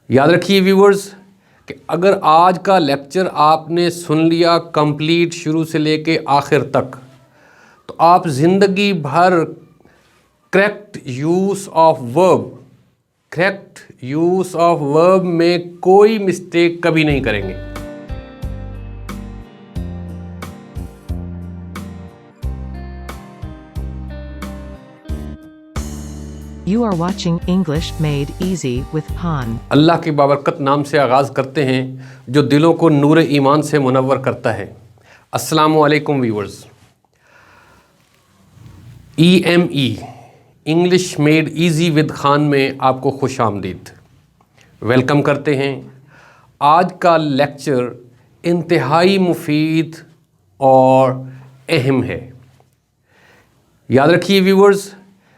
याद रखिए व्यूवर्स कि अगर आज का लेक्चर आपने सुन लिया कंप्लीट शुरू से लेके आखिर तक, तो आप ज़िंदगी भर करेक्ट यूज़ ऑफ वर्ब में कोई मिस्टेक कभी नहीं करेंगे। You are watching English Made Easy with Han. अल्लाह की बाबरकत नाम से आगाज़ करते हैं जो दिलों को नूर ईमान से मुनव्वर करता है। अस्सलामु अलैकुम viewers. EME English made easy with Khan में आपको खुश आमदीद, वेलकम करते हैं। आज का लेक्चर इंतहाई मुफीद और अहम है। याद रखिए व्यूवर्स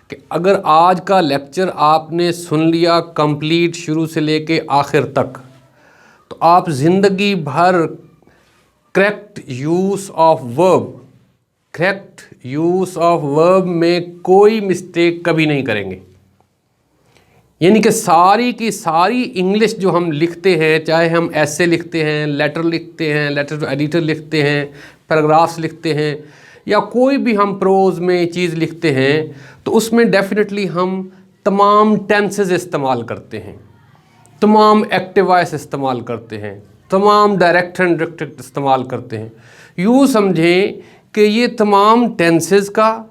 कि अगर आज का लेक्चर आपने सुन लिया कंप्लीट शुरू से लेके आखिर तक, तो आप ज़िंदगी भर करेक्ट यूज़ ऑफ वर्ब में कोई मिस्टेक कभी नहीं करेंगे। यानी कि सारी की सारी इंग्लिश जो हम लिखते हैं, चाहे हम ऐसे लिखते हैं, लेटर टू एडिटर लिखते हैं, पैराग्राफ्स लिखते हैं, या कोई भी हम प्रोज में चीज़ लिखते हैं, तो उसमें डेफिनेटली हम तमाम टेंसेस इस्तेमाल करते हैं, तमाम एक्टिव वॉइस इस्तेमाल करते हैं, तमाम डायरेक्ट एंड इंडायरेक्ट इस्तेमाल करते हैं। यूँ समझें कि ये तमाम टेंसेस का,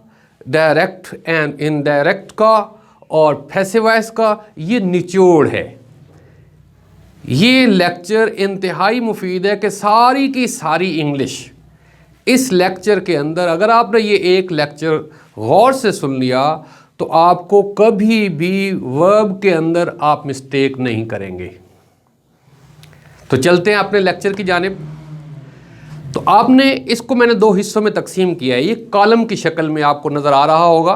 डायरेक्ट एंड इनडायरेक्ट का और पैसिव वॉइस का ये निचोड़ है। ये लेक्चर इंतहाई मुफीद है कि सारी की सारी इंग्लिश इस लेक्चर के अंदर, अगर आपने ये एक लेक्चर गौर से सुन लिया, तो आपको कभी भी वर्ब के अंदर आप मिस्टेक नहीं करेंगे। तो चलते हैं अपने लेक्चर की जानिब। तो आपने इसको मैंने दो हिस्सों में तकसीम किया है। ये कॉलम की शक्ल में आपको नज़र आ रहा होगा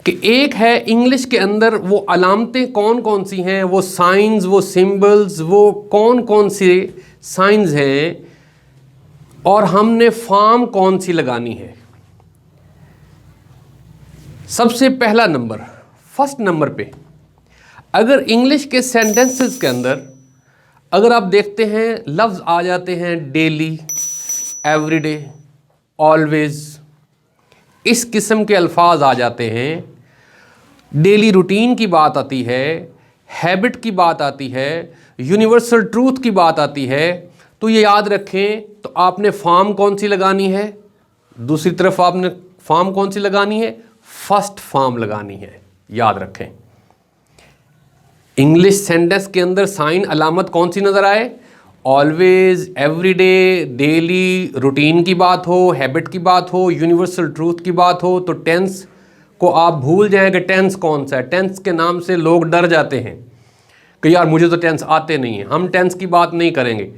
कि एक है इंग्लिश के अंदर वो अलामतें कौन कौन सी हैं, वो साइंस, वो सिंबल्स, वो कौन कौन से साइंस हैं, और हमने फॉर्म कौन सी लगानी है। सबसे पहला नंबर, फर्स्ट नंबर पे, अगर इंग्लिश के सेंटेंसेस के अंदर अगर आप देखते हैं लफ्ज़ आ जाते हैं डेली, एवरीडे, ऑलवेज, इस किस्म के अल्फाज आ जाते हैं, डेली रूटीन की बात आती है, हैबिट की बात आती है, यूनिवर्सल ट्रूथ की बात आती है, तो ये याद रखें, तो आपने फॉर्म कौन सी लगानी है, दूसरी तरफ आपने फॉर्म कौन सी लगानी है, फर्स्ट फॉर्म लगानी है। याद रखें, इंग्लिश सेंटेंस के अंदर साइन अलामत कौन सी नज़र आए, ऑलवेज, एवरीडे, डेली, रूटीन की बात हो, हैबिट की बात हो, यूनिवर्सल ट्रूथ की बात हो, तो टेंस को आप भूल जाएं कि टेंस कौन सा है। टेंस के नाम से लोग डर जाते हैं कि यार मुझे तो टेंस आते नहीं हैं, हम टेंस की बात नहीं करेंगे।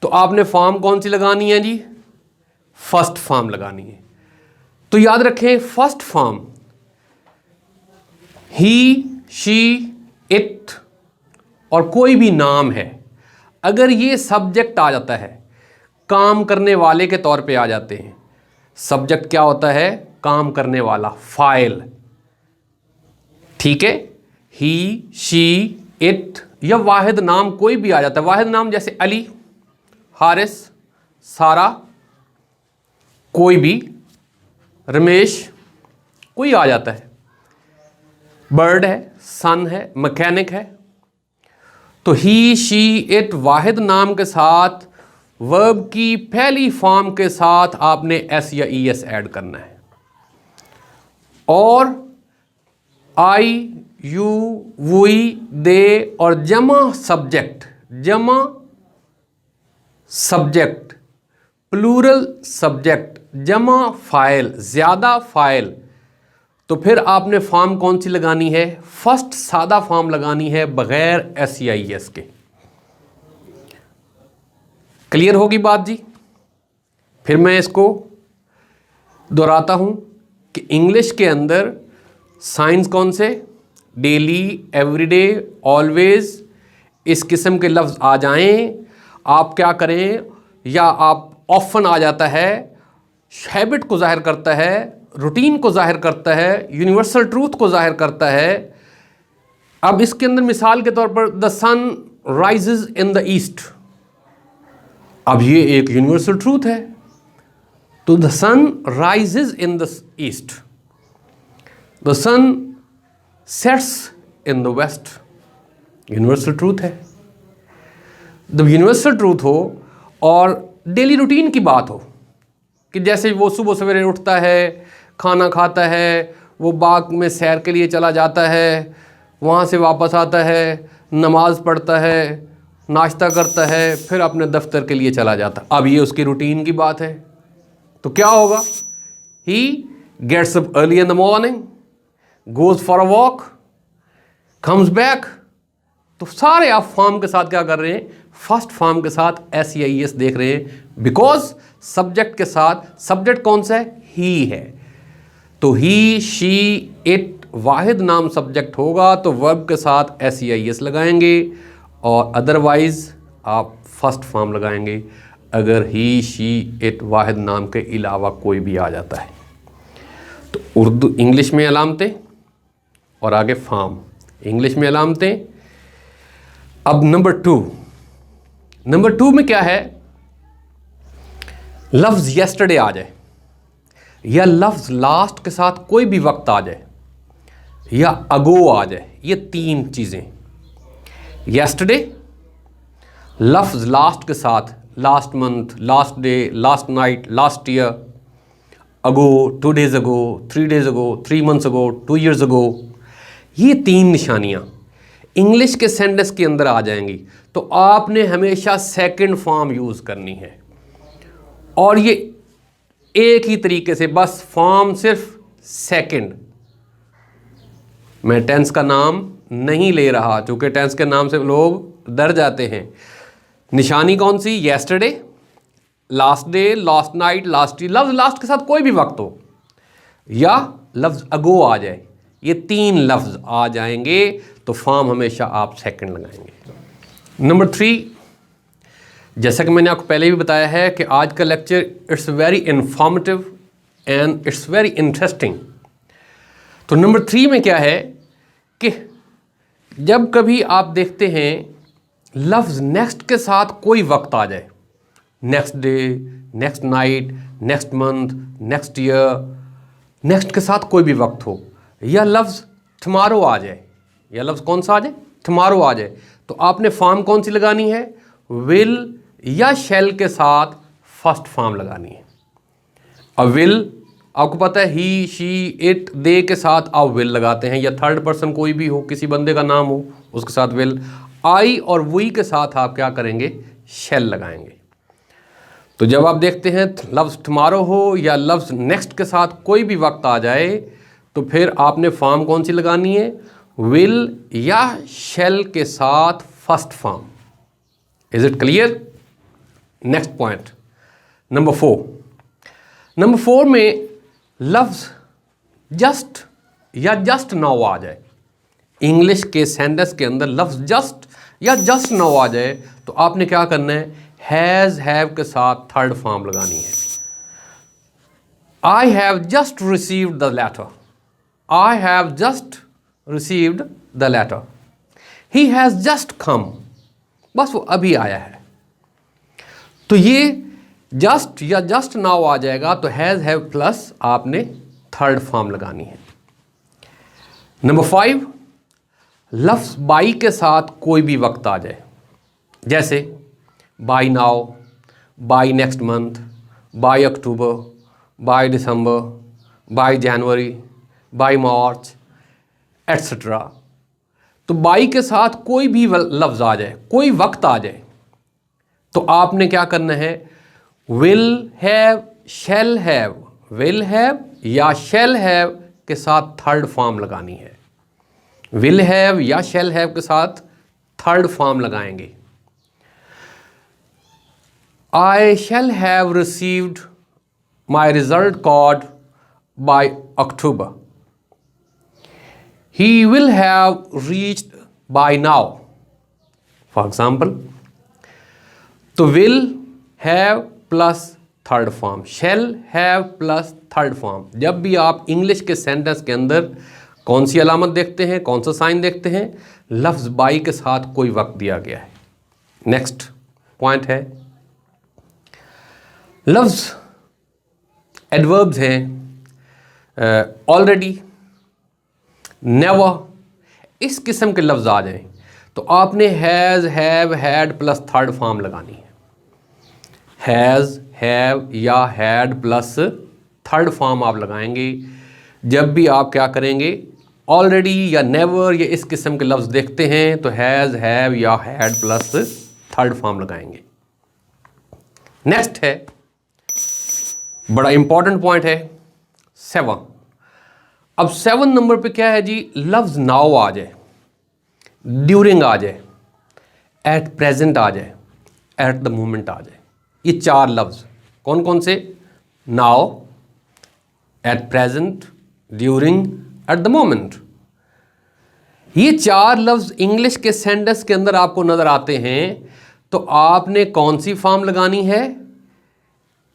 तो आपने फॉर्म कौन सी लगानी है जी, फर्स्ट फॉर्म लगानी है। तो याद रखें, first form he, she, it और कोई भी नाम है, अगर ये सब्जेक्ट आ जाता है, काम करने वाले के तौर पे आ जाते हैं। सब्जेक्ट क्या होता है, काम करने वाला, फाइल, ठीक है। ही, शी, इट या वाहिद नाम कोई भी आ जाता है। वाहिद नाम जैसे अली, हारिस, सारा, कोई भी, रमेश, कोई आ जाता है। बर्ड है, सन है, मैकेनिक है। तो ही, शी, इट वाहिद नाम के साथ वर्ब की पहली फॉर्म के साथ आपने एस या ई एस ऐड करना है। और आई, यू, वी, दे और जमा सब्जेक्ट, प्लूरल सब्जेक्ट, जमा फाइल, ज़्यादा फाइल, तो फिर आपने फॉर्म कौन सी लगानी है, फर्स्ट सादा फॉर्म लगानी है बगैर एस या ई एस के। क्लियर होगी बात जी। फिर मैं इसको दोहराता हूं कि इंग्लिश के अंदर साइंस कौन से, डेली, एवरीडे, ऑलवेज, इस किस्म के लफ्ज़ आ जाएं, आप क्या करें, या आप ऑफन आ जाता है, हैबिट को जाहिर करता है, रूटीन को जाहिर करता है, यूनिवर्सल ट्रूथ को जाहिर करता है, अब इसके अंदर मिसाल के तौर पर the sun rises in the east, अब ये एक यूनिवर्सल ट्रूथ है, तो the sun rises in the east, the sun sets in the west, universal truth है। द यूनिवर्सल ट्रूथ हो और डेली रूटीन की बात हो कि जैसे वो सुबह सवेरे उठता है, खाना खाता है, वो बाग में सैर के लिए चला जाता है, वहाँ से वापस आता है, नमाज पढ़ता है, नाश्ता करता है, फिर अपने दफ्तर के लिए चला जाता। अब ये उसकी रूटीन की बात है, तो क्या होगा? He gets up early in the morning, goes for a walk, comes back. तो सारे आप फॉर्म के साथ क्या कर रहे हैं? फर्स्ट फॉर्म के साथ SEIS देख रहे हैं, बिकॉज सब्जेक्ट के साथ, सब्जेक्ट कौन सा है? ही है, तो ही, शी, इट वाहिद नाम सब्जेक्ट होगा तो वर्ब के साथ SEIS लगाएंगे, और अदरवाइज आप फर्स्ट फॉर्म लगाएंगे अगर ही, शी, इट वाहिद नाम के अलावा कोई भी आ जाता है। तो उर्दू इंग्लिश में अलामतें और आगे फॉर्म, इंग्लिश में अलामतें। अब नंबर टू में क्या है? लफ्ज़ येस्टरडे आ जाए या लफ्ज़ लास्ट के साथ कोई भी वक्त आ जाए या अगो आ जाए, ये तीन चीज़ें, येस्टरडे, लफ्ज़ लास्ट के साथ, last month, last day, last night, last year, ago, 2 days ago, 3 days ago, 3 months ago, 2 years ago, ये तीन निशानियाँ इंग्लिश के सेंटेंस के अंदर आ जाएंगी। तो आपने हमेशा सेकंड फॉर्म यूज़ करनी है, और ये एक ही तरीके से, बस फॉर्म सिर्फ सेकंड। मैं टेंस का नाम नहीं ले रहा, चूँकि टेंस के नाम से लोग डर जाते हैं। निशानी कौन सी? Yesterday, last day, last night, last year, लफ्ज़ लास्ट के साथ कोई भी वक्त हो, या लफ्ज़ अगो आ जाए, ये तीन लफ्ज़ आ जाएंगे तो फॉर्म हमेशा आप सेकंड लगाएंगे। नंबर 3, जैसा कि मैंने आपको पहले भी बताया है कि आज का lecture it's very informative and it's very interesting. तो नंबर 3 में क्या है कि जब कभी आप देखते हैं लफ्ज़ नेक्स्ट के साथ कोई वक्त आ जाए, next day, next night, next month, next year, next के साथ कोई भी वक्त हो, या लफ्ज़ टुमारो आ जाए, या लफ्ज़ कौन सा आ जाए? टुमारो आ जाए, तो आपने फॉर्म कौन सी लगानी है? विल या शैल के साथ फर्स्ट फॉर्म लगानी है। अब विल आपको पता है, ही, शी, इट, दे के साथ आप विल लगाते हैं, या थर्ड पर्सन कोई भी हो, किसी बंदे का नाम हो, उसके साथ विल। आई और वी के साथ आप क्या करेंगे? शैल लगाएंगे। तो जब आप देखते हैं लफ्ज़ टुमारो हो या लफ्ज़ नेक्स्ट के साथ कोई भी वक्त आ जाए, तो फिर आपने फॉर्म कौन सी लगानी है? विल या शैल के साथ first form. Is it clear? Next point, number 4 में लफ्ज़ जस्ट या जस्ट नाउ आ जाए, इंग्लिश के सेंटेंस के अंदर लफ्ज़ जस्ट या जस्ट नाउ आ जाए, तो आपने क्या करना है? हैज़, हैव के साथ थर्ड फॉर्म लगानी है। I have just received the letter, I have just received the letter, he has just come, बस वो अभी आया है। तो ये जस्ट या जस्ट नाउ आ जाएगा, तो हैज़, हैव प्लस आपने थर्ड फॉर्म लगानी है। नंबर 5, लफ्ज़ बाई के साथ कोई भी वक्त आ जाए, जैसे by now, by next month, by October, by December, by January, by March, etcetera. तो बाई के साथ कोई भी लफ्ज़ आ जाए, कोई वक्त आ जाए, तो आपने क्या करना है? Will have, shall have, will have या शैल हैव के साथ थर्ड फॉर्म लगानी है। विल हैव या शैल हैव के साथ थर्ड फॉर्म लगाएंगे। I shall have received my result card by October. He will have reached by now. For example, तो will have plus third form, shall have plus third form. जब भी आप English के sentence के अंदर कौन सी अलामत देखते हैं, कौन सा साइन देखते हैं? लफ्ज़ बाई के साथ कोई वक्त दिया गया है। नेक्स्ट पॉइंट है, लफ्ज़ एडवर्ब्स हैं ऑलरेडी, नेवर, इस किस्म के लफ्ज़ आ जाएं तो आपने has, have, had plus third form लगानी है। हैज़, हैव या हैड प्लस थर्ड फॉर्म आप लगाएंगे जब भी आप क्या करेंगे, ऑलरेडी या नेवर या इस किस्म के लफ्ज़ देखते हैं तो हैज़, हैव या हैड प्लस थर्ड फॉर्म लगाएंगे। नेक्स्ट है, बड़ा इंपॉर्टेंट पॉइंट है 7। अब 7 नंबर पे क्या है जी, लफ्ज़ नाउ आ जाए, ड्यूरिंग आ जाए, एट प्रेजेंट आ जाए, एट द मोमेंट आ जाए। ये 4 लफ्ज़ कौन कौन से? Now, at present, during, at the moment. ये 4 लफ्ज़ इंग्लिश के सेंटेंस के अंदर आपको नज़र आते हैं तो आपने कौन सी फॉर्म लगानी है?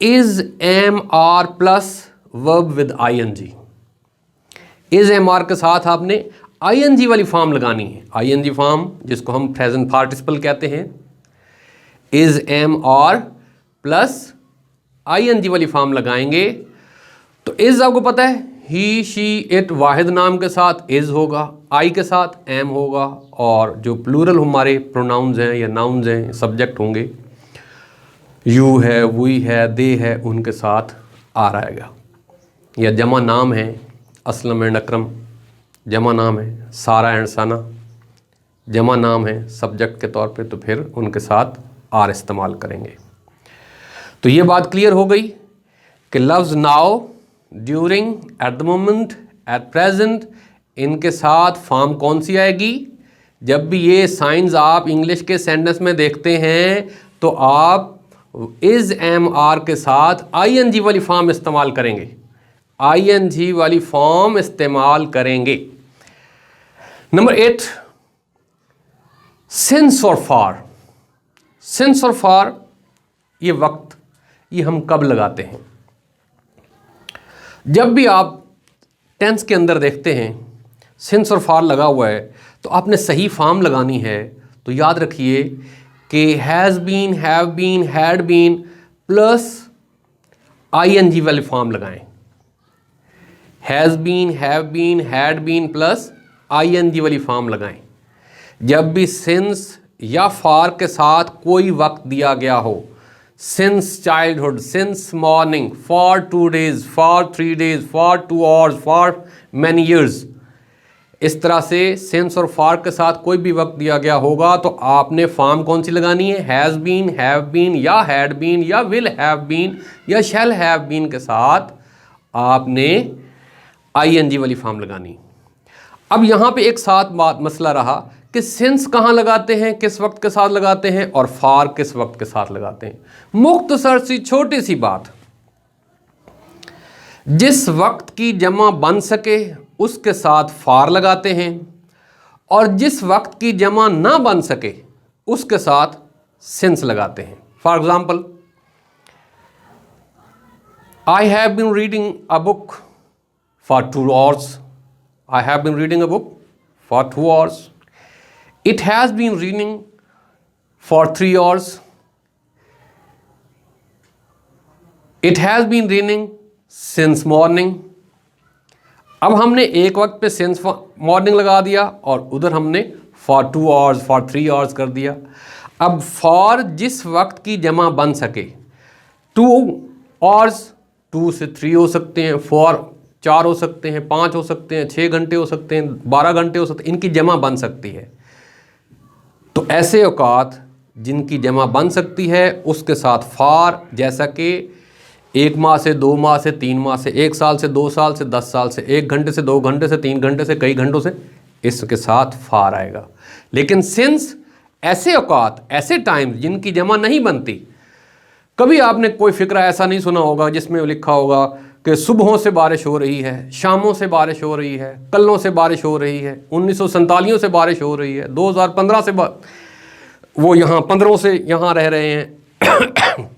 Is, am, are plus verb with ING. Is, am, are के साथ आपने आईएनजी वाली फॉर्म लगानी है। आईएनजी फॉर्म जिसको हम प्रेजेंट पार्टिसिपल कहते हैं, is, am, are plus ING वाली फॉर्म लगाएंगे तो इज आपको पता है ही, शी, इट वाहिद नाम के साथ इज होगा, आई के साथ एम होगा, और जो प्लूरल हमारे प्रोनाउंस हैं या नाउन्स हैं, सब्जेक्ट होंगे, यू है, वी है, दे है, उनके साथ आ रहेगा। या जमा नाम है, असलम एंड अकरम जमा नाम है, सारा एंड सना जमा नाम है सब्जेक्ट के तौर पे, तो फिर उनके साथ आर इस्तेमाल करेंगे। तो ये बात क्लियर हो गई कि लफ्ज़ now, during, at the moment, at present, इनके साथ फॉर्म कौन सी आएगी? जब भी ये साइंस आप इंग्लिश के सेंटेंस में देखते हैं तो आप इज, एम, आर के साथ आईएनजी वाली फॉर्म इस्तेमाल करेंगे, आईएनजी वाली फॉर्म इस्तेमाल करेंगे। नंबर 8, सिंस और फॉर। सिंस और फॉर ये वक्त, ये हम कब लगाते हैं? जब भी आप टेंस के अंदर देखते हैं सिंस और फॉर लगा हुआ है तो आपने सही फॉर्म लगानी है। तो याद रखिए कि has been, have been, had been plus ING वाली फॉर्म लगाएं। Has been, have been, had been plus ING वाली फॉर्म लगाएं। जब भी सिंस या फॉर के साथ कोई वक्त दिया गया हो, since childhood, since morning, for 2 days, for 3 days, for 2 hours, for many years, इस तरह से सिंस और फॉर के साथ कोई भी वक्त दिया गया होगा तो आपने फॉर्म कौन सी लगानी है? हैज़ बीन, हैव बीन या हैड बीन या विल हैव बीन या शैल हैव बीन के साथ आपने आईएनजी वाली फॉर्म लगानी। अब यहाँ पे एक साथ बात मसला रहा कि सिंस कहाँ लगाते हैं, किस वक्त के साथ लगाते हैं, और फॉर किस वक्त के साथ लगाते हैं। मुख्तसर सी छोटी सी बात, जिस वक्त की जमा बन सके उसके साथ फॉर लगाते हैं और जिस वक्त की जमा ना बन सके उसके साथ सिंस लगाते हैं। For example, I have been reading a book for 2 hours। I have been reading a book for 2 hours. It has been reading for 3 hours. It has been reading since morning. अब हमने एक वक्त पे since morning लगा दिया और उधर हमने for 2 hours, for 3 hours कर दिया। अब for जिस वक्त की जमा बन सके, 2 hours 2 से 3 हो सकते हैं, for 4 हो सकते हैं, 5 हो सकते हैं, 6 घंटे हो सकते हैं, 12 घंटे हो सकते हैं, इनकी जमा बन सकती है। तो ऐसे औकात जिनकी जमा बन सकती है उसके साथ फार, जैसा कि 1 माह से 2 माह से 3 माह से 1 साल से 2 साल से 10 साल से 1 घंटे से 2 घंटे से 3 घंटे से कई घंटों से, इसके साथ फार आएगा। लेकिन सिंस ऐसे औकात, ऐसे टाइम जिनकी जमा नहीं बनती, कभी आपने कोई फ़िक्रा ऐसा नहीं सुना होगा जिसमें लिखा होगा कि सुबहों से बारिश हो रही है, शामों से बारिश हो रही है, कलों से बारिश हो रही है, 1947 से बारिश हो रही है, 2015 से वो यहाँ 15 से यहाँ रह रहे हैं।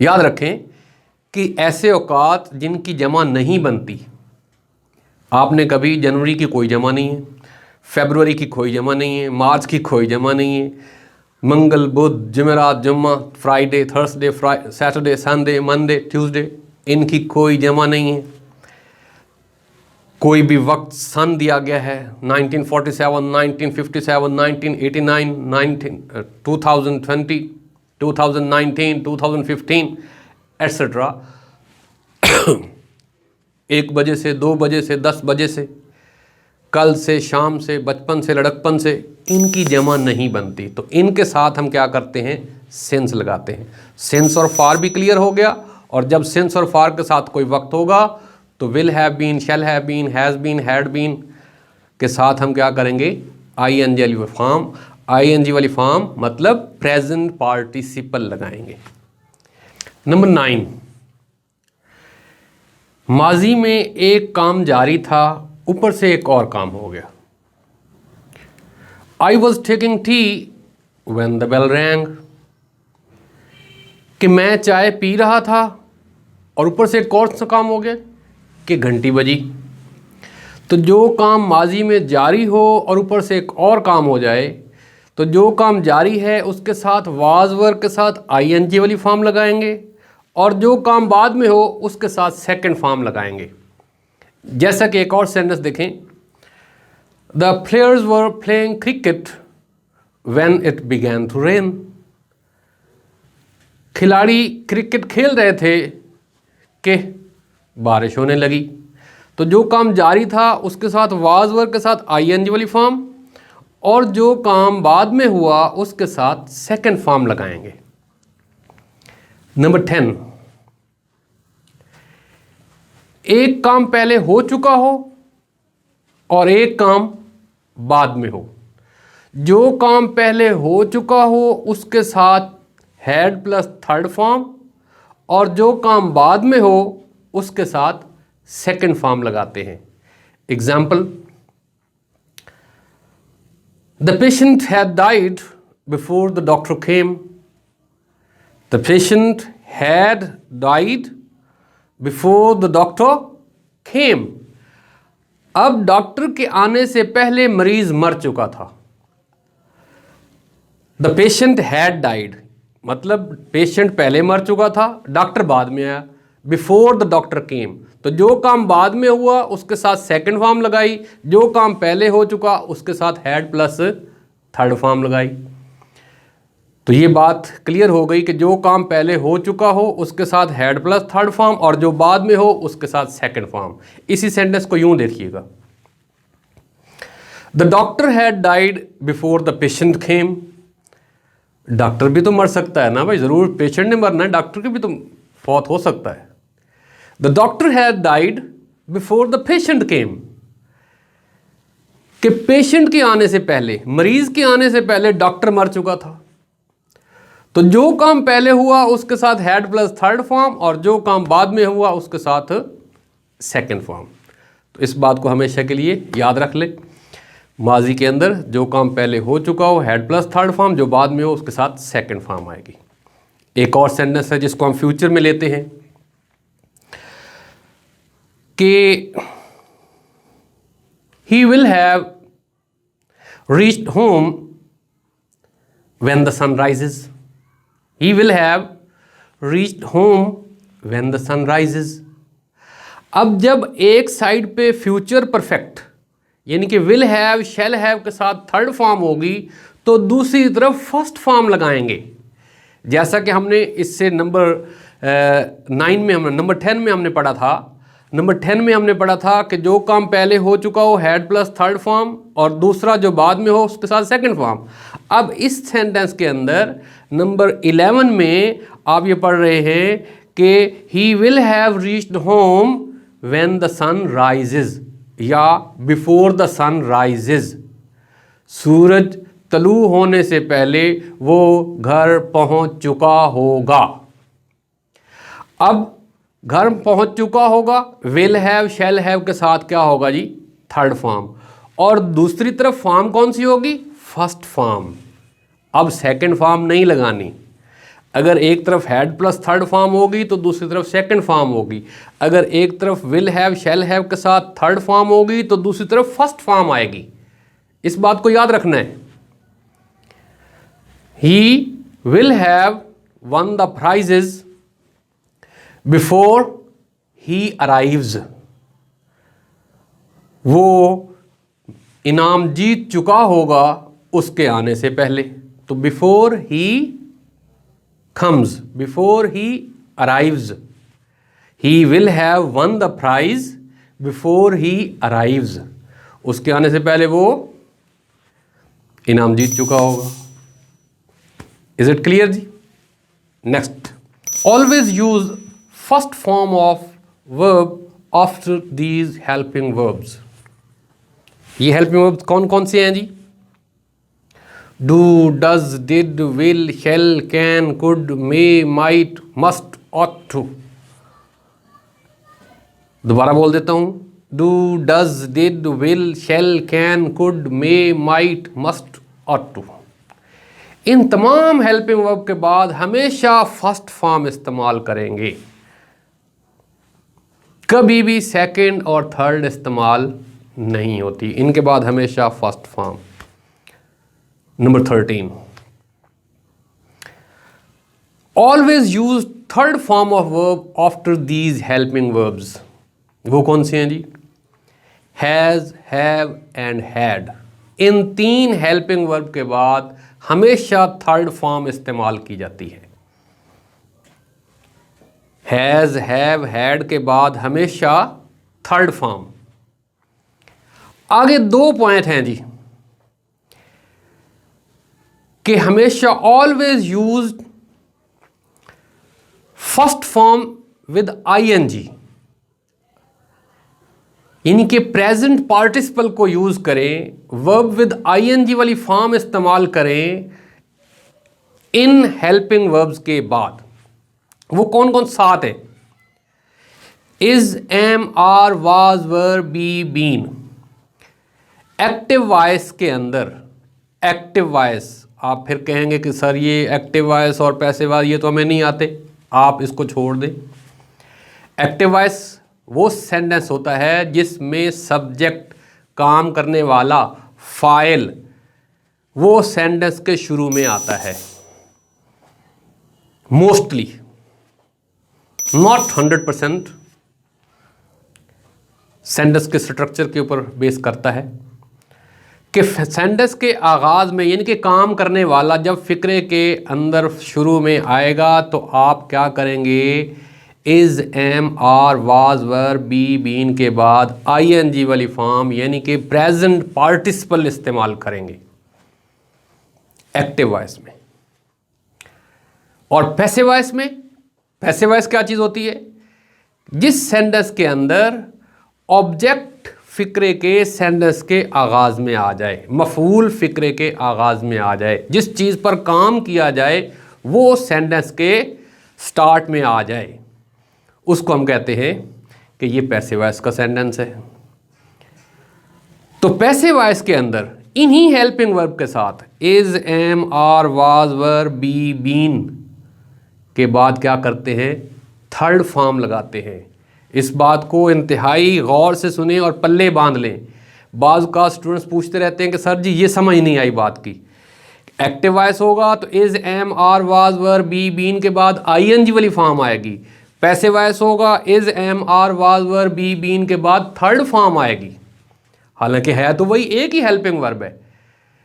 याद रखें कि ऐसे औकात जिनकी जमा नहीं बनती, आपने कभी जनवरी की कोई जमा नहीं है, फरवरी की कोई जमा नहीं है, मार्च की कोई जमा नहीं है, मंगल बुध जुमेरात जुम्मा Friday Thursday Saturday Sunday Monday Tuesday इनकी कोई जमा नहीं है। कोई भी वक्त सन दिया गया है 1947, 1957, 1989, 2020, 2019, 2015 एट्सेट्रा 1 बजे से 2 बजे से 10 बजे से, कल से शाम से, बचपन से लड़कपन से, इनकी जमा नहीं बनती। तो इनके साथ हम क्या करते हैं, सेंस लगाते हैं। सेंस और फार भी क्लियर हो गया। और जब सेंस और फार के साथ कोई वक्त होगा तो will have been, shall have been, has been, had been के साथ हम क्या करेंगे, आईएनजी वाली फॉर्म। आईएनजी वाली फॉर्म मतलब प्रेजेंट पार्टिसिपल लगाएंगे। नंबर 9, माजी में एक काम जारी था, ऊपर से एक और काम हो गया। I was taking tea when the bell rang, कि मैं चाय पी रहा था और ऊपर से एक और सा काम हो गया कि घंटी बजी। तो जो काम माजी में जारी हो और ऊपर से एक और काम हो जाए, तो जो काम जारी है उसके साथ वाज वर्ब के साथ आईएनजी वाली फॉर्म लगाएंगे, और जो काम बाद में हो उसके साथ सेकंड फॉर्म लगाएंगे। जैसा कि एक और सेंटेंस देखें, the players were playing cricket when it began to rain, खिलाड़ी क्रिकेट खेल रहे थे कि बारिश होने लगी। तो जो काम जारी था उसके साथ वाज वर्ब के साथ आईएनजी वाली फॉर्म, और जो काम बाद में हुआ उसके साथ सेकंड फॉर्म लगाएंगे। नंबर 10, एक काम पहले हो चुका हो और एक काम बाद में हो। जो काम पहले हो चुका हो उसके साथ हैड प्लस थर्ड फॉर्म, और जो काम बाद में हो उसके साथ सेकंड फॉर्म लगाते हैं। Example, the patient had died before the doctor came. The patient had died before the doctor केम। अब डॉक्टर के आने से पहले मरीज मर चुका था। द पेशेंट हैड डाइड मतलब पेशेंट पहले मर चुका था, डॉक्टर बाद में आया। बिफोर द डॉक्टर केम, तो जो काम बाद में हुआ उसके साथ सेकंड फॉर्म लगाई, जो काम पहले हो चुका उसके साथ हैड प्लस थर्ड फॉर्म लगाई। तो ये बात क्लियर हो गई कि जो काम पहले हो चुका हो उसके साथ हैड प्लस थर्ड फॉर्म, और जो बाद में हो उसके साथ सेकंड फॉर्म। इसी सेंटेंस को यूं देखिएगा, the doctor had died before the patient came. Doctor भी तो मर सकता है ना भाई, जरूर पेशेंट ने मरना है, डॉक्टर की भी तो फौत हो सकता है। The doctor had died before the patient केम, कि पेशेंट के आने से पहले, मरीज के आने से पहले डॉक्टर मर चुका था। तो जो काम पहले हुआ उसके साथ हैड प्लस थर्ड फॉर्म, और जो काम बाद में हुआ उसके साथ सेकंड फॉर्म। तो इस बात को हमेशा के लिए याद रख ले, माजी के अंदर जो काम पहले हो चुका हो हैड प्लस थर्ड फॉर्म, जो बाद में हो उसके साथ सेकंड फॉर्म आएगी। एक और सेंटेंस है जिसको हम फ्यूचर में लेते हैं कि he will have reached home when the sun rises. He will have reached home when the sun rises। अब जब एक साइड पे फ्यूचर परफेक्ट यानी कि विल हैव शैल हैव के साथ थर्ड फॉर्म होगी, तो दूसरी तरफ फर्स्ट फॉर्म लगाएंगे। जैसा कि हमने इससे नंबर 9 में हमने नंबर 10 में हमने पढ़ा था। नंबर 10 में हमने पढ़ा था कि जो काम पहले हो चुका हो हैड प्लस थर्ड फॉर्म, और दूसरा जो बाद में हो उसके साथ सेकंड फॉर्म। अब इस सेंटेंस के अंदर नंबर 11 में आप ये पढ़ रहे हैं कि he will have reached home when the sun rises, या बिफोर द सन राइजेज। सूरज तलू होने से पहले वो घर पहुंच चुका होगा। अब घर पहुंच चुका होगा, विल हैव शैल हैव के साथ क्या होगा जी, थर्ड फॉर्म, और दूसरी तरफ फॉर्म कौन सी होगी, फर्स्ट फॉर्म। अब सेकंड फॉर्म नहीं लगानी। अगर एक तरफ हैड प्लस थर्ड फॉर्म होगी तो दूसरी तरफ सेकंड फॉर्म होगी। अगर एक तरफ विल हैव शैल हैव के साथ थर्ड फॉर्म होगी तो दूसरी तरफ फर्स्ट फॉर्म आएगी। इस बात को याद रखना है। He will have won the prizes before he arrives. वो इनाम जीत चुका होगा उसके आने से पहले। तो before he comes, before he arrives, he will have won the prize before he arrives। उसके आने से पहले वो इनाम जीत चुका होगा। Is it clear ji? Next, always use first form of verb after these helping verbs। ये helping verbs कौन कौन से हैं जी? Do, does, did, will, shall, can, could, may, might, must, ought to। दोबारा बोल देता हूँ। Do, does, did, will, shall, can, could, may, might, must, ought to। इन तमाम हेल्पिंग वर्ब के बाद हमेशा फर्स्ट फॉर्म इस्तेमाल करेंगे, कभी भी सेकंड और थर्ड इस्तेमाल नहीं होती। इनके बाद हमेशा first form. Number 13, always use third form of verb after these helping verbs। वो कौन से हैं जी? has, have and had। इन तीन हेल्पिंग वर्ब के बाद हमेशा थर्ड फॉर्म इस्तेमाल की जाती है। has, have, had के बाद हमेशा थर्ड फॉर्म। आगे दो पॉइंट हैं जी कि हमेशा always use first form with ING, यानी कि प्रेजेंट पार्टिसिपल को यूज करें, वर्ब विद आईएनजी वाली फॉर्म इस्तेमाल करें इन हेल्पिंग वर्ब्स के बाद। वो कौन कौन सात है? Is, am, are, was, were, be, been. Active voice के अंदर, एक्टिव वॉइस आप फिर कहेंगे कि सर ये एक्टिव वॉइस और पैसिव वॉइस ये तो हमें नहीं आते, आप इसको छोड़ दें। एक्टिव वॉइस वो सेंटेंस होता है जिसमें सब्जेक्ट, काम करने वाला, फाइल वो सेंटेंस के शुरू में आता है। मोस्टली, नॉट 100%, सेंटेंस के स्ट्रक्चर के ऊपर बेस करता है कि सेंटेंस के आगाज़ में, यानी कि काम करने वाला जब फिक्रे के अंदर शुरू में आएगा तो आप क्या करेंगे? Is, am, are, was, were, be, been के बाद आईएनजी वाली फॉर्म यानी कि प्रेजेंट पार्टिसिपल इस्तेमाल करेंगे एक्टिव वॉइस में। और पैसिव वॉइस में, पैसिव वॉइस क्या चीज़ होती है? जिस सेंटेंस के अंदर ऑब्जेक्ट फ़िक्रे के सेंटेंस के आगाज़ में आ जाए, मफ़ऊल फ़िक्रे के आगाज़ में आ जाए, जिस चीज़ पर काम किया जाए वो सेंटेंस के स्टार्ट में आ जाए, उसको हम कहते हैं कि ये पैसिव वॉइस का सेंटेंस है। तो पैसिव वॉइस के अंदर इन्हीं हेल्पिंग वर्ब के साथ is, am, are, was, were, be, been के बाद क्या करते हैं? थर्ड फॉर्म लगाते हैं। इस बात को इंतहाई गौर से सुने और पल्ले बांध लें। बाज़ का स्टूडेंट्स पूछते रहते हैं कि सर जी ये समझ नहीं आई बात की। एक्टिव वॉइस होगा तो is, am, are, was, were, be, been के बाद आईएनजी वाली फॉर्म आएगी। पैसिव वॉइस होगा is, am, are, was, were, be, been के बाद थर्ड फॉर्म आएगी। हालांकि है तो वही एक ही हेल्पिंग वर्ब है,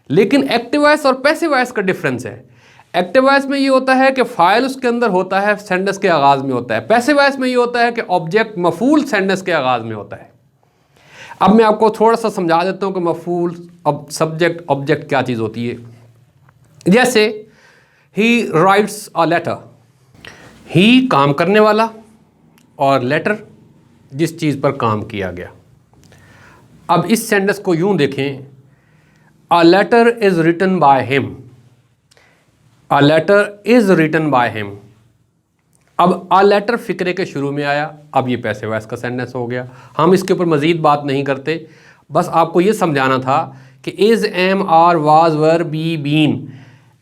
लेकिन एक्टिव वॉइस और पैसिव वॉइस का डिफरेंस है। एक्टिव वॉइस में ये होता है कि फाइल उसके अंदर होता है, सेंटेंस के आगाज़ में होता है। पैसिव वॉइस में ये होता है कि ऑब्जेक्ट, मफूल सेंटेंस के आगाज़ में होता है। अब मैं आपको थोड़ा सा समझा देता हूँ कि मफूल, अब सब्जेक्ट, ऑब्जेक्ट क्या चीज़ होती है। जैसे ही राइट्स अ लेटर, ही काम करने वाला और लेटर जिस चीज़ पर काम किया गया। अब इस सेंटेंस को यूं देखें, a letter is written by him, a letter is written by him. अब अ लेटर फिक्रे के शुरू में आया, अब ये पैसिव वॉइस का सेंटेंस हो गया। हम इसके ऊपर मज़ीद बात नहीं करते, बस आपको ये समझाना था कि is, am, are, was, were, be, been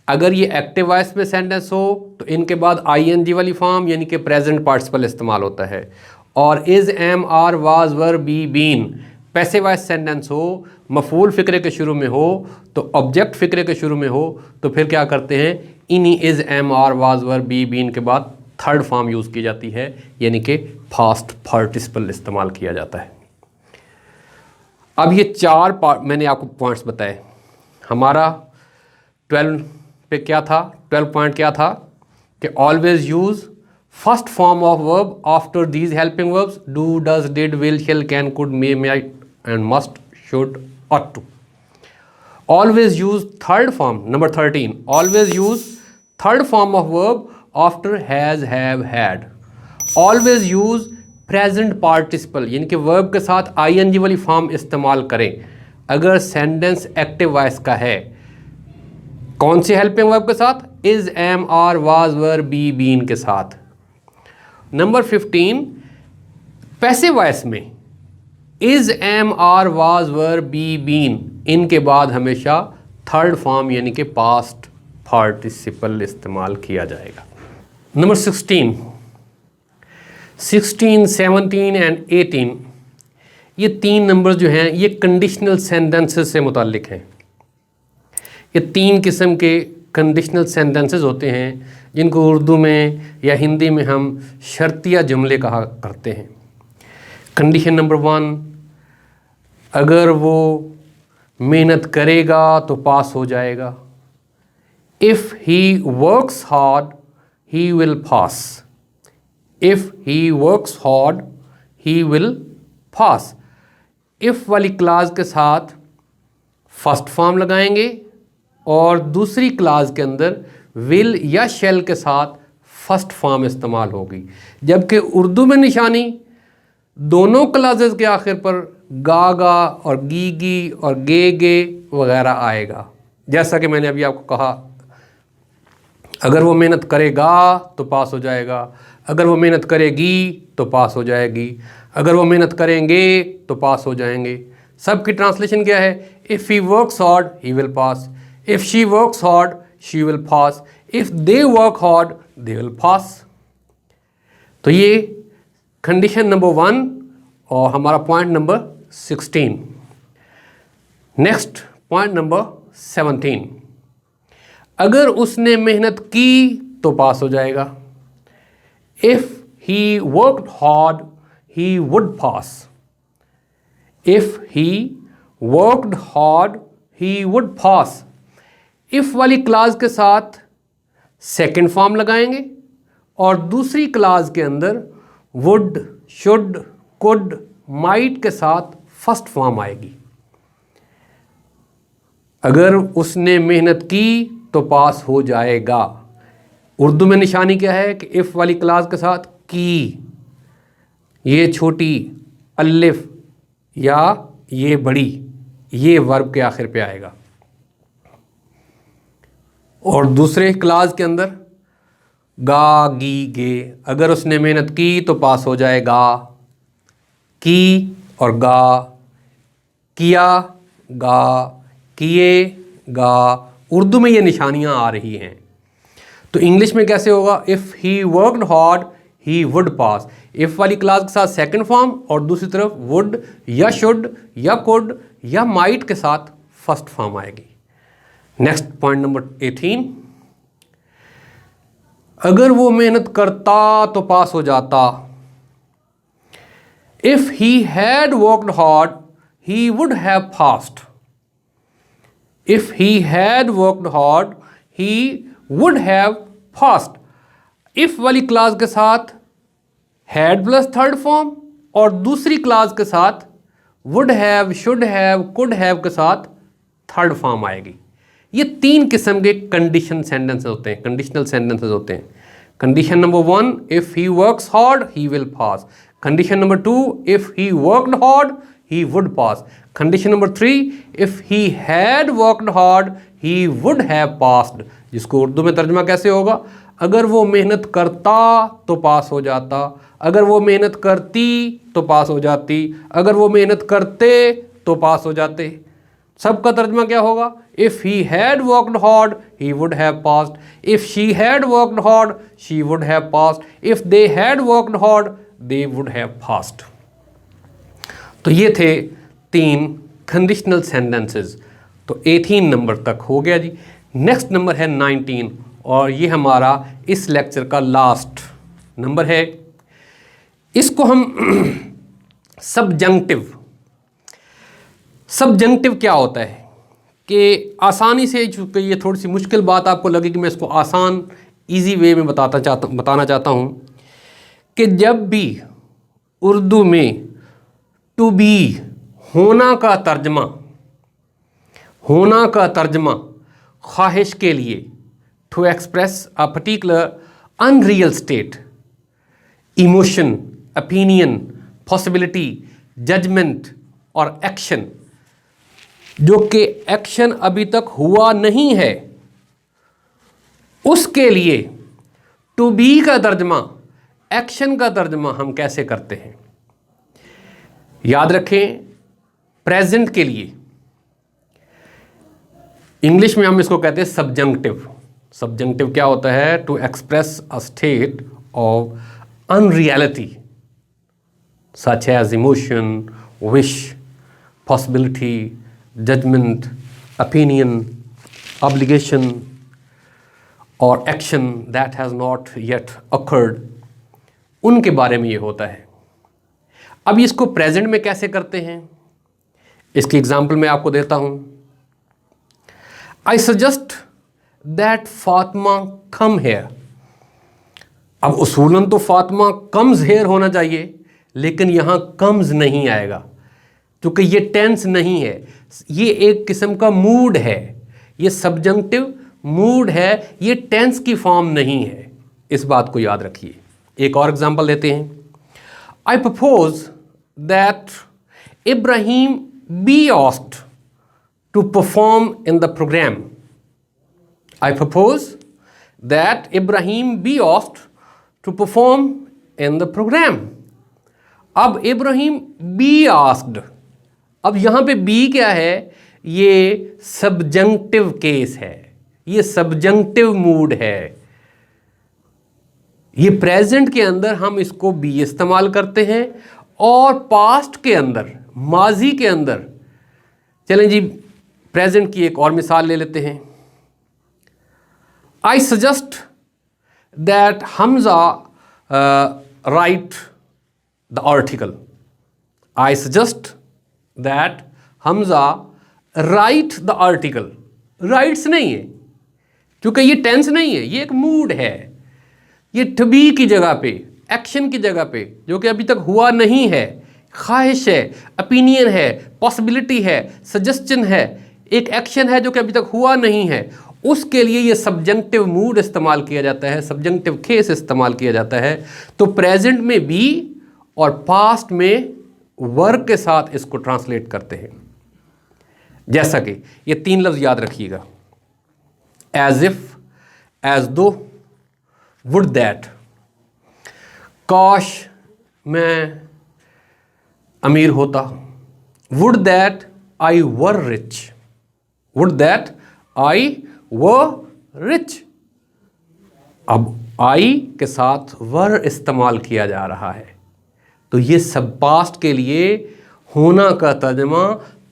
अगर ये एक्टिव वॉइस में सेंटेंस हो तो इनके बाद आईएनजी वाली फॉर्म यानी कि प्रेजेंट पार्टिसिपल इस्तेमाल होता है। और is, am, are, was, were, be, been passive voice sentence हो, मफूल फ़िक्रे के शुरू में हो तो ऑब्जेक्ट फ़िक्रे के शुरू में हो तो फिर क्या करते हैं, इन्हीं is, am, are, was, were, be, been के बाद थर्ड फॉर्म यूज़ की जाती है यानी कि पास्ट पार्टिसिपल इस्तेमाल किया जाता है। अब ये चार मैंने आपको पॉइंट्स बताए। हमारा 12 पे क्या था, 12 पॉइंट क्या था कि always use first form of verb after these helping verbs do, does, did, will, shall, can, could, may, might and must, should, ought to. Always use third form. Number 13. Always use third form of verb after has, have, had. Always use present participle यानी कि verb के साथ ing वाली form इस्तेमाल करें अगर sentence active voice का है। कौन सी हेल्पिंग वर्ब के साथ? Is, am, are, was, were, be, been के साथ। नंबर 15 पैसिव वॉइस में is, am, are, was, were, be, been इनके बाद हमेशा थर्ड फॉर्म यानी कि पास्ट पार्टिसिपल इस्तेमाल किया जाएगा। नंबर 16, 17 एंड 18 ये तीन नंबर जो हैं ये कंडीशनल सेंटेंसेस से मुताल्लिक हैं। ये तीन किस्म के कंडीशनल सेंटेंसेस होते हैं जिनको उर्दू में या हिंदी में हम शर्तिया जुमले कहा करते हैं। कंडीशन नंबर 1, अगर वो मेहनत करेगा तो पास हो जाएगा। If he works hard he will pass. If he works hard he will pass. If वाली क्लास के साथ फर्स्ट फॉर्म लगाएंगे और दूसरी क्लास के अंदर विल या शेल के साथ फर्स्ट फॉर्म इस्तेमाल होगी, जबकि उर्दू में निशानी दोनों क्लासेस के आखिर पर गा गा और गी गी और गे गे वगैरह आएगा। जैसा कि मैंने अभी आपको कहा, अगर वो मेहनत करेगा तो पास हो जाएगा, अगर वो मेहनत करेगी तो पास हो जाएगी, अगर वो मेहनत करेंगे तो पास हो जाएंगे। सब की ट्रांसलेशन क्या है? If he works hard he will pass, if she works hard she will pass, if they work hard they will pass. तो ये कंडीशन नंबर 1 और हमारा point number 16। Next point number 17, अगर उसने मेहनत की तो पास हो जाएगा। If he worked hard he would pass. If he worked hard he would pass. If वाली क्लास के साथ सेकंड फॉर्म लगाएंगे और दूसरी क्लास के अंदर वुड, शुड, कुड, माइट के साथ फर्स्ट फॉर्म आएगी। अगर उसने मेहनत की तो पास हो जाएगा। उर्दू में निशानी क्या है कि इफ़ वाली क्लास के साथ की, ये छोटी अलिफ या ये बड़ी, ये वर्ब के आखिर पे आएगा। और दूसरे क्लास के अंदर गा, गी, गे, अगर उसने मेहनत की तो पास हो जाएगा। की और गा, किया, गा, किए, गा, उर्दू में ये निशानियां आ रही हैं। तो इंग्लिश में कैसे होगा? If he worked hard he would pass. If वाली क्लास के साथ सेकंड फॉर्म और दूसरी तरफ वुड या शुड या कुड या माइट के साथ फर्स्ट फॉर्म आएगी। नेक्स्ट पॉइंट नंबर 18, अगर वो मेहनत करता तो पास हो जाता। If he had worked hard he would have passed. If he had worked hard he would have passed. If वाली क्लास के साथ हैड प्लस थर्ड फॉर्म और दूसरी क्लास के साथ would have, should have, could have के साथ third form आएगी। ये तीन किस्म के कंडीशन सेंटेंसेस होते हैं, कंडीशनल सेंटेंसेस होते हैं। Condition number 1, if he works hard he will pass. Condition number 2, if he worked hard he would pass. Condition number 3, if he had worked hard he would have passed, जिसको उर्दू में तर्जुमा कैसे होगा? अगर वो मेहनत करता तो पास हो जाता, अगर वो मेहनत करती तो पास हो जाती, अगर वो मेहनत करते तो पास हो जाते। सबका तर्जमा क्या होगा? If he had worked hard he would have passed, if she had worked hard she would have passed, if they had worked hard they would have passed. तो ये थे 3 कंडीशनल सेंटेंसेस। तो 18 नंबर तक हो गया जी। नेक्स्ट नंबर है 19 और ये हमारा इस लेक्चर का लास्ट नंबर है। इसको हम सब्जंक्टिव। सब्जंक्टिव क्या होता है कि आसानी से, चूँकि ये थोड़ी सी मुश्किल बात आपको लगे कि मैं इसको आसान इजी वे में बताना चाहता हूँ कि जब भी उर्दू में टू बी होना का तर्जमा ख्वाहिश के लिए, to express a particular unreal state, emotion, opinion, possibility, judgement और एक्शन, जो कि एक्शन अभी तक हुआ नहीं है, उसके लिए टू बी का तर्जमा, एक्शन का तर्जमा हम कैसे करते हैं? याद रखें, प्रेजेंट के लिए इंग्लिश में हम इसको कहते हैं सब्जंक्टिव। सब्जंक्टिव क्या होता है? To express a state of unreality such as emotion, wish, possibility, judgment, opinion, obligation और action that has not yet occurred, उनके बारे में ये होता है। अब इसको प्रेजेंट में कैसे करते हैं, इसकी एग्जाम्पल मैं आपको देता हूँ। I suggest that Fatima come here. अब उसूलन तो फातिमा कम्स हेयर होना चाहिए, लेकिन यहाँ कम्स नहीं आएगा क्योंकि ये टेंस नहीं है, ये एक किस्म का मूड है, ये सब्जंक्टिव मूड है, ये टेंस की फॉर्म नहीं है। इस बात को याद रखिए। एक और एग्जांपल लेते हैं। I propose that Ibrahim be asked to perform in the programme. I propose that Ibrahim be asked to perform in the programme. अब इब्राहिम बी आस्क्ड, अब यहाँ पे बी क्या है? ये सब्जंक्टिव केस है, ये सब्जंक्टिव मूड है। ये प्रेजेंट के अंदर हम इसको बी इस्तेमाल करते हैं और पास्ट के अंदर, माजी के अंदर। चलें जी, प्रेजेंट की एक और मिसाल ले लेते हैं। I suggest that Hamza right the article. I suggest that Hamza right the article. Rights नहीं है क्योंकि ये टेंस नहीं है, ये एक मूड है। ये टू बी की जगह पे, एक्शन की जगह पे, जो कि अभी तक हुआ नहीं है, ख्वाहिश है, ओपिनियन है, पॉसिबिलिटी है, सजेस्चन है, एक एक्शन है जो कि अभी तक हुआ नहीं है, उसके लिए ये सब्जंक्टिव मूड इस्तेमाल किया जाता है, सब्जंक्टिव केस इस्तेमाल किया जाता है। तो प्रेजेंट में बी और पास्ट में वर्क के साथ इसको ट्रांसलेट करते हैं। जैसा कि ये 3 लफ्ज़ याद रखिएगा, एज इफ, एज दो, वुड दैट। काश मैं अमीर होता, would that I were rich, would that I were rich. अब आई के साथ वर इस्तेमाल किया जा रहा है, तो ये सब पास्ट के लिए होना का तर्जमा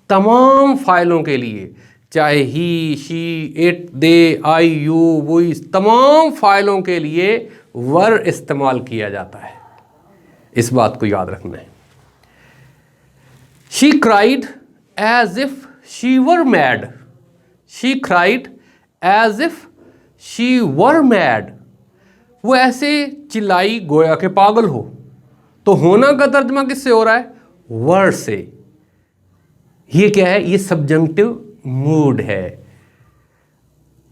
तमाम फाइलों के लिए, चाहे he, she, it, they, I, you, वो, तमाम फाइलों के लिए वर इस्तेमाल किया जाता है। इस बात को याद रखना है। She cried as if she were mad. She cried as if she were mad. वो ऐसे चिल्लाई गोया के पागल हो। तो होना का तर्जमा किससे हो रहा है? वर से। ये क्या है? ये सब्जंक्टिव मूड है।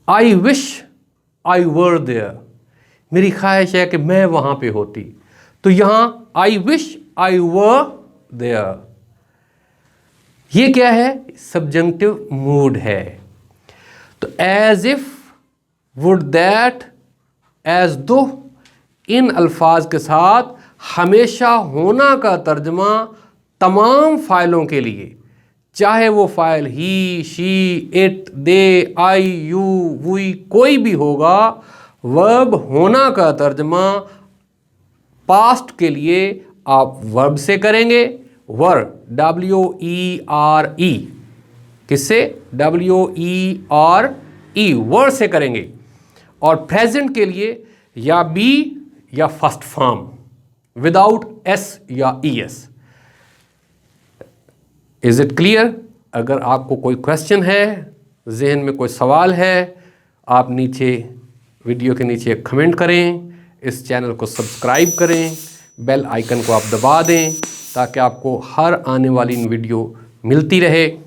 I wish I were there. मेरी ख्वाहिश है कि मैं वहां पे होती। तो यहां आई विश आई वर देयर, ये क्या है? सब्जंक्टिव मूड है। तो as if, would that, as though, इन अल्फाज के साथ हमेशा होना का तर्जमा तमाम फाइलों के लिए, चाहे वो फाइल he, she, it, they, I, you, we कोई भी होगा, वर्ब होना का तर्जमा पास्ट के लिए आप वर्ब से करेंगे, WERE, किससे? WERE, वर्ड से करेंगे। और प्रेजेंट के लिए या बी या फर्स्ट फॉर्म विदाउट एस या ES। Is it clear? अगर आपको कोई क्वेश्चन है, जहन में कोई सवाल है, आप नीचे वीडियो के नीचे कमेंट करें, इस चैनल को सब्सक्राइब करें, बेल आइकन को आप दबा दें ताकि आपको हर आने वाली वीडियो मिलती रहे।